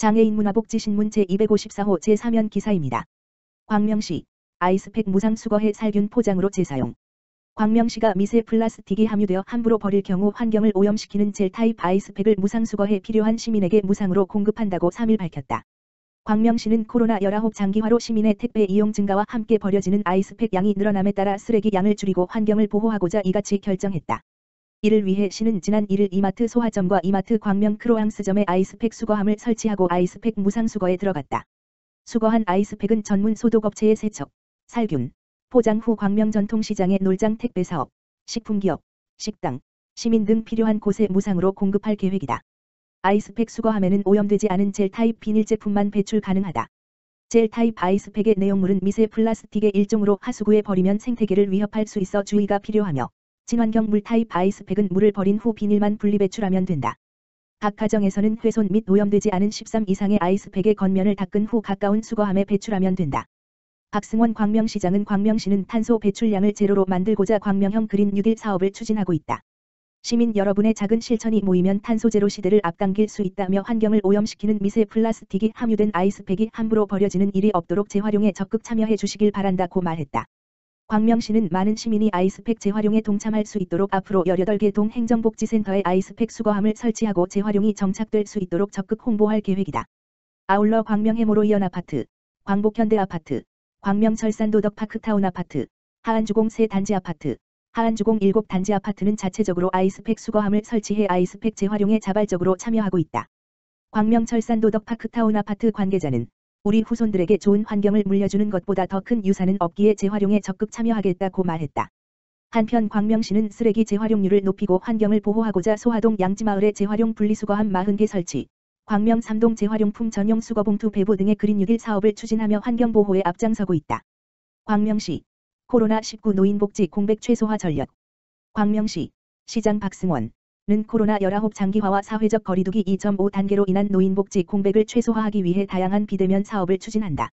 장애인 문화복지신문 제254호 제3연 기사입니다. 광명시 아이스팩 무상 수거해 살균 포장으로 재사용. 광명시가 미세 플라스틱이 함유되어 함부로 버릴 경우 환경을 오염시키는 젤 타입 아이스팩을 무상 수거해 필요한 시민에게 무상으로 공급한다고 3일 밝혔다. 광명시는 코로나19 장기화로 시민의 택배 이용 증가와 함께 버려지는 아이스팩 양이 늘어남에 따라 쓰레기 양을 줄이고 환경을 보호하고자 이같이 결정했다. 이를 위해 시는 지난 1일 이마트 소화점과 이마트 광명 크로앙스점에 아이스팩 수거함을 설치하고 아이스팩 무상 수거에 들어갔다. 수거한 아이스팩은 전문 소독업체의 세척, 살균, 포장 후 광명 전통시장의 놀장 택배사업, 식품기업, 식당, 시민 등 필요한 곳에 무상으로 공급할 계획이다. 아이스팩 수거함에는 오염되지 않은 젤 타입 비닐 제품만 배출 가능하다. 젤 타입 아이스팩의 내용물은 미세 플라스틱의 일종으로 하수구에 버리면 생태계를 위협할 수 있어 주의가 필요하며 친환경 물 타입 아이스팩은 물을 버린 후 비닐만 분리 배출하면 된다. 각 가정에서는 훼손 및 오염되지 않은 13 이상의 아이스팩의 겉면을 닦은 후 가까운 수거함에 배출하면 된다. 박승원 광명시장은 광명시는 탄소 배출량을 제로로 만들고자 광명형 그린 뉴딜 사업을 추진하고 있다. 시민 여러분의 작은 실천이 모이면 탄소 제로 시대를 앞당길 수 있다며 환경을 오염시키는 미세 플라스틱이 함유된 아이스팩이 함부로 버려지는 일이 없도록 재활용에 적극 참여해 주시길 바란다고 말했다. 광명시는 많은 시민이 아이스팩 재활용에 동참할 수 있도록 앞으로 18개 동 행정복지센터에 아이스팩 수거함을 설치하고 재활용이 정착될 수 있도록 적극 홍보할 계획이다. 아울러 광명 해모로이언 아파트, 광복현대 아파트, 광명 철산도덕파크타운 아파트, 하안주공 3단지 아파트, 하안주공 7단지 아파트는 자체적으로 아이스팩 수거함을 설치해 아이스팩 재활용에 자발적으로 참여하고 있다. 광명 철산도덕파크타운 아파트 관계자는 우리 후손들에게 좋은 환경을 물려주는 것보다 더 큰 유산은 없기에 재활용에 적극 참여하겠다고 말했다. 한편 광명시는 쓰레기 재활용률을 높이고 환경을 보호하고자 소화동 양지마을에 재활용 분리수거함 40개 설치, 광명 3동 재활용품 전용 수거봉투 배부 등의 그린 뉴딜 사업을 추진하며 환경보호에 앞장서고 있다. 광명시 코로나19 노인복지 공백 최소화 전략. 광명시 시장 박승원은 코로나19 장기화와 사회적 거리두기 2.5단계로 인한 노인복지 공백을 최소화하기 위해 다양한 비대면 사업을 추진한다.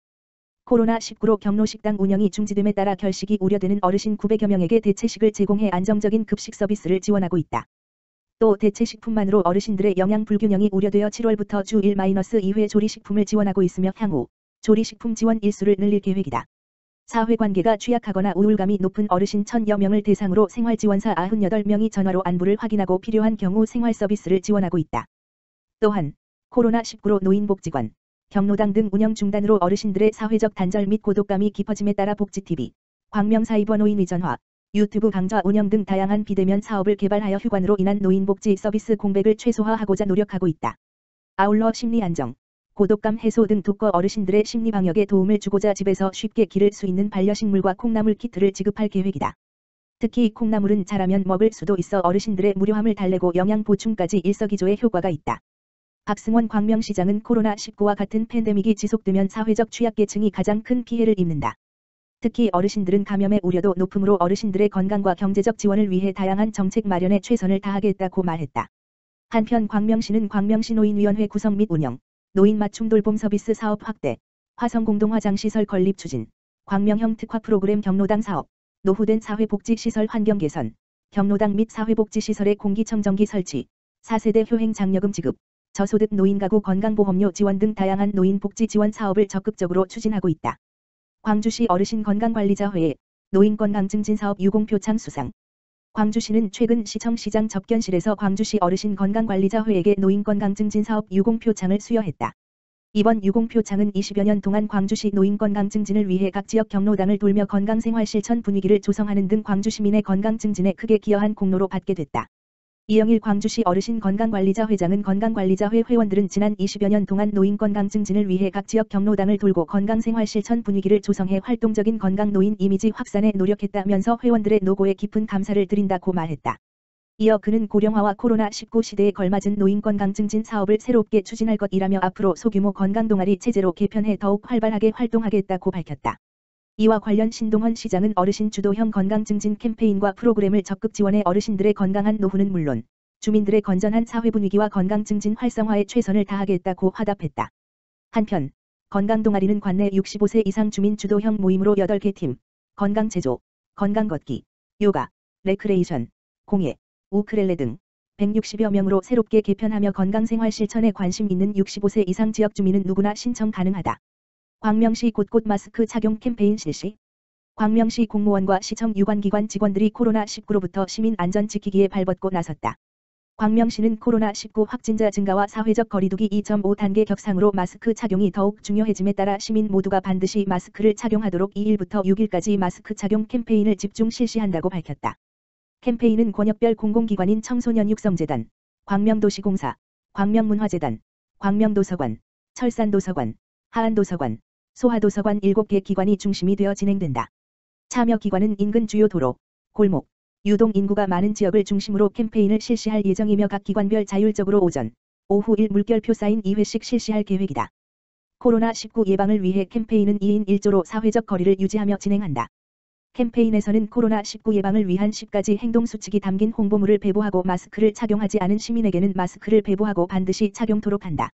코로나19로 경로식당 운영이 중지됨에 따라 결식이 우려되는 어르신 900여 명에게 대체식을 제공해 안정적인 급식 서비스를 지원하고 있다. 또 대체식품만으로 어르신들의 영양 불균형이 우려되어 7월부터 주 1-2회 조리식품을 지원하고 있으며 향후 조리식품 지원 일수를 늘릴 계획이다. 사회관계가 취약하거나 우울감이 높은 어르신 1000여 명을 대상으로 생활지원사 98명이 전화로 안부를 확인하고 필요한 경우 생활 서비스를 지원하고 있다. 또한 코로나19로 노인복지관, 경로당 등 운영 중단으로 어르신들의 사회적 단절 및 고독감이 깊어짐에 따라 복지TV, 광명사이버 노인의전화, 유튜브 강좌 운영 등 다양한 비대면 사업을 개발하여 휴관으로 인한 노인복지 서비스 공백을 최소화하고자 노력하고 있다. 아울러 심리안정, 고독감 해소 등 독거 어르신들의 심리방역에 도움을 주고자 집에서 쉽게 기를 수 있는 반려식물과 콩나물 키트를 지급할 계획이다. 특히 콩나물은 자라면 먹을 수도 있어 어르신들의 무료함을 달래고 영양 보충까지 일석이조의 효과가 있다. 박승원 광명시장은 코로나19와 같은 팬데믹이 지속되면 사회적 취약계층이 가장 큰 피해를 입는다. 특히 어르신들은 감염의 우려도 높으므로 어르신들의 건강과 경제적 지원을 위해 다양한 정책 마련에 최선을 다하겠다고 말했다. 한편 광명시는 광명시 노인위원회 구성 및 운영, 노인 맞춤 돌봄 서비스 사업 확대, 화성공동화장시설 건립 추진, 광명형 특화 프로그램 경로당 사업, 노후된 사회복지시설 환경 개선, 경로당 및 사회복지시설의 공기청정기 설치, 4세대 효행 장려금 지급, 저소득 노인 가구 건강보험료 지원 등 다양한 노인 복지 지원 사업을 적극적으로 추진하고 있다. 광주시 어르신 건강관리자회의, 노인건강증진 사업 유공표창 수상. 광주시는 최근 시청시장 접견실에서 광주시 어르신 건강관리자회에게 노인건강증진 사업 유공표창을 수여했다. 이번 유공표창은 20여 년 동안 광주시 노인건강증진을 위해 각 지역 경로당을 돌며 건강생활 실천 분위기를 조성하는 등 광주 시민의 건강증진에 크게 기여한 공로로 받게 됐다. 이영일 광주시 어르신 건강관리자 회장은 건강관리자회 회원들은 지난 20여 년 동안 노인 건강 증진을 위해 각 지역 경로당을 돌고 건강생활 실천 분위기를 조성해 활동적인 건강 노인 이미지 확산에 노력했다면서 회원들의 노고에 깊은 감사를 드린다고 말했다. 이어 그는 고령화와 코로나19 시대에 걸맞은 노인 건강 증진 사업을 새롭게 추진할 것이라며 앞으로 소규모 건강 동아리 체제로 개편해 더욱 활발하게 활동하겠다고 밝혔다. 이와 관련 신동헌 시장은 어르신 주도형 건강증진 캠페인과 프로그램을 적극 지원해 어르신들의 건강한 노후는 물론 주민들의 건전한 사회 분위기와 건강증진 활성화에 최선을 다하겠다고 화답했다. 한편 건강동아리는 관내 65세 이상 주민 주도형 모임으로 8개 팀, 건강체조, 건강걷기, 요가, 레크레이션, 공예, 우크렐레 등 160여 명으로 새롭게 개편하며 건강생활 실천에 관심 있는 65세 이상 지역 주민은 누구나 신청 가능하다. 광명시 곳곳 마스크 착용 캠페인 실시. 광명시 공무원과 시청 유관기관 직원들이 코로나19로부터 시민 안전 지키기에 발벗고 나섰다. 광명시는 코로나19 확진자 증가와 사회적 거리두기 2.5단계 격상으로 마스크 착용이 더욱 중요해짐에 따라 시민 모두가 반드시 마스크를 착용하도록 2일부터 6일까지 마스크 착용 캠페인을 집중 실시한다고 밝혔다. 캠페인은 권역별 공공기관인 청소년 육성재단, 광명도시공사, 광명문화재단, 광명도서관, 철산도서관, 하안도서관, 소하도서관 7개 기관이 중심이 되어 진행된다. 참여 기관은 인근 주요 도로, 골목, 유동 인구가 많은 지역을 중심으로 캠페인을 실시할 예정이며 각 기관별 자율적으로 오전, 오후 1물결표 사인 2회씩 실시할 계획이다. 코로나19 예방을 위해 캠페인은 2인 1조로 사회적 거리를 유지하며 진행한다. 캠페인에서는 코로나19 예방을 위한 10가지 행동 수칙이 담긴 홍보물을 배부하고 마스크를 착용하지 않은 시민에게는 마스크를 배부하고 반드시 착용토록 한다.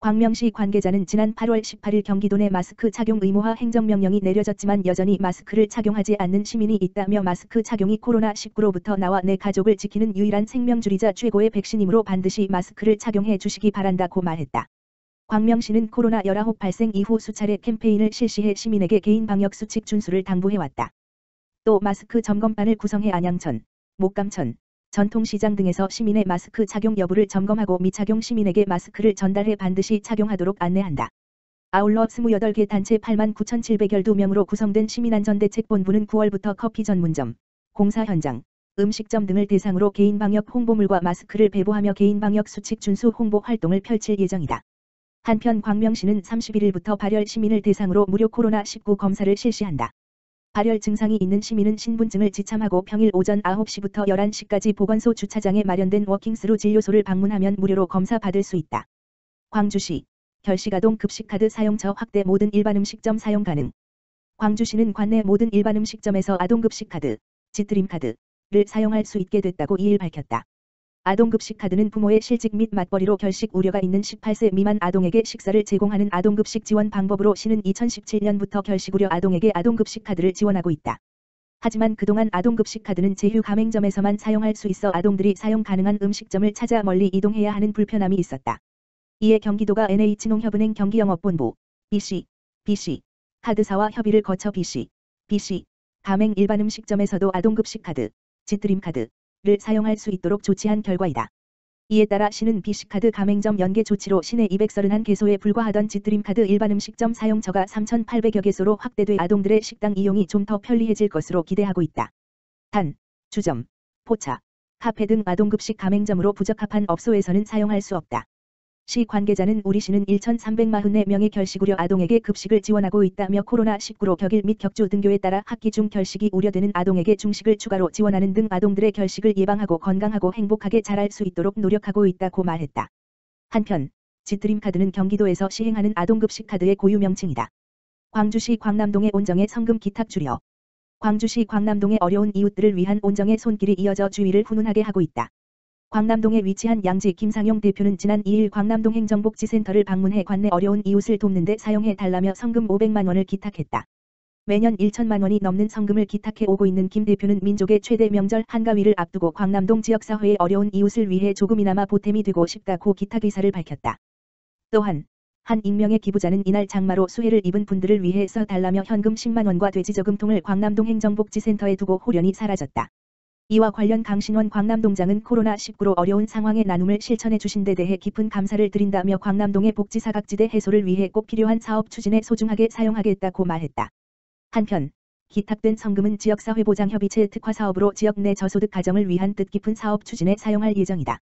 광명시 관계자는 지난 8월 18일 경기도 내 마스크 착용 의무화 행정명령이 내려졌지만 여전히 마스크를 착용하지 않는 시민이 있다며 마스크 착용이 코로나19로부터 나와 내 가족을 지키는 유일한 생명줄이자 최고의 백신이므로 반드시 마스크를 착용해 주시기 바란다고 말했다. 광명시는 코로나19 발생 이후 수차례 캠페인을 실시해 시민에게 개인 방역 수칙 준수를 당부해왔다. 또 마스크 점검반을 구성해 안양천, 목감천, 전통시장 등에서 시민의 마스크 착용 여부를 점검하고 미착용 시민에게 마스크를 전달해 반드시 착용하도록 안내한다. 아울러 28개 단체 89,712명으로 구성된 시민안전대책본부는 9월부터 커피 전문점, 공사 현장, 음식점 등을 대상으로 개인 방역 홍보물과 마스크를 배부하며 개인 방역 수칙 준수 홍보 활동을 펼칠 예정이다. 한편 광명시는 31일부터 발열 시민을 대상으로 무료 코로나19 검사를 실시한다. 발열 증상이 있는 시민은 신분증을 지참하고 평일 오전 9시부터 11시까지 보건소 주차장에 마련된 워킹스루 진료소를 방문하면 무료로 검사 받을 수 있다. 광주시 결식아동 급식카드 사용처 확대 모든 일반 음식점 사용 가능. 광주시는 관내 모든 일반 음식점에서 아동급식카드, 지트림카드를 사용할 수 있게 됐다고 2일 밝혔다. 아동급식카드는 부모의 실직 및 맞벌이로 결식 우려가 있는 18세 미만 아동에게 식사를 제공하는 아동급식 지원 방법으로 시는 2017년부터 결식 우려 아동에게 아동급식카드를 지원하고 있다. 하지만 그동안 아동급식카드는 제휴 가맹점에서만 사용할 수 있어 아동들이 사용 가능한 음식점을 찾아 멀리 이동해야 하는 불편함이 있었다. 이에 경기도가 NH농협은행 경기영업본부, BC 카드사와 협의를 거쳐 BC 가맹 일반 음식점에서도 아동급식카드, 지트림카드, 를 사용할 수 있도록 조치한 결과이다. 이에 따라 시는 BC카드 가맹점 연계 조치로 시내 231개소에 불과하던 지트림카드 일반 음식점 사용처가 3,800여 개소로 확대돼 아동들의 식당 이용이 좀 더 편리해질 것으로 기대하고 있다. 단, 주점, 포차, 카페 등 아동급식 가맹점으로 부적합한 업소에서는 사용할 수 없다. 시 관계자는 우리 시는 1,344명의 결식 우려 아동에게 급식을 지원하고 있다며 코로나19로 격일 및 격주 등교에 따라 학기 중 결식이 우려되는 아동에게 중식을 추가로 지원하는 등 아동들의 결식을 예방하고 건강하고 행복하게 자랄 수 있도록 노력하고 있다고 말했다. 한편 지트림카드는 경기도에서 시행하는 아동급식 카드의 고유 명칭이다. 광주시 광남동의 온정의 성금 기탁 줄여. 광주시 광남동의 어려운 이웃들을 위한 온정의 손길이 이어져 주위를 훈훈하게 하고 있다. 광남동에 위치한 양지 김상용 대표는 지난 2일 광남동 행정복지센터를 방문해 관내 어려운 이웃을 돕는 데 사용해 달라며 성금 500만 원을 기탁했다. 매년 1천만 원이 넘는 성금을 기탁해 오고 있는 김 대표는 민족의 최대 명절 한가위를 앞두고 광남동 지역사회의 어려운 이웃을 위해 조금이나마 보탬이 되고 싶다고 기탁 의사를 밝혔다. 또한 한 익명의 기부자는 이날 장마로 수해를 입은 분들을 위해 써 달라며 현금 10만 원과 돼지저금통을 광남동 행정복지센터에 두고 홀연히 사라졌다. 이와 관련 강신원 광남동장은 코로나19로 어려운 상황의 나눔을 실천해 주신 데 대해 깊은 감사를 드린다며 광남동의 복지사각지대 해소를 위해 꼭 필요한 사업 추진에 소중하게 사용하겠다고 말했다. 한편 기탁된 성금은 지역사회보장협의체 특화사업으로 지역 내 저소득 가정을 위한 뜻깊은 사업 추진에 사용할 예정이다.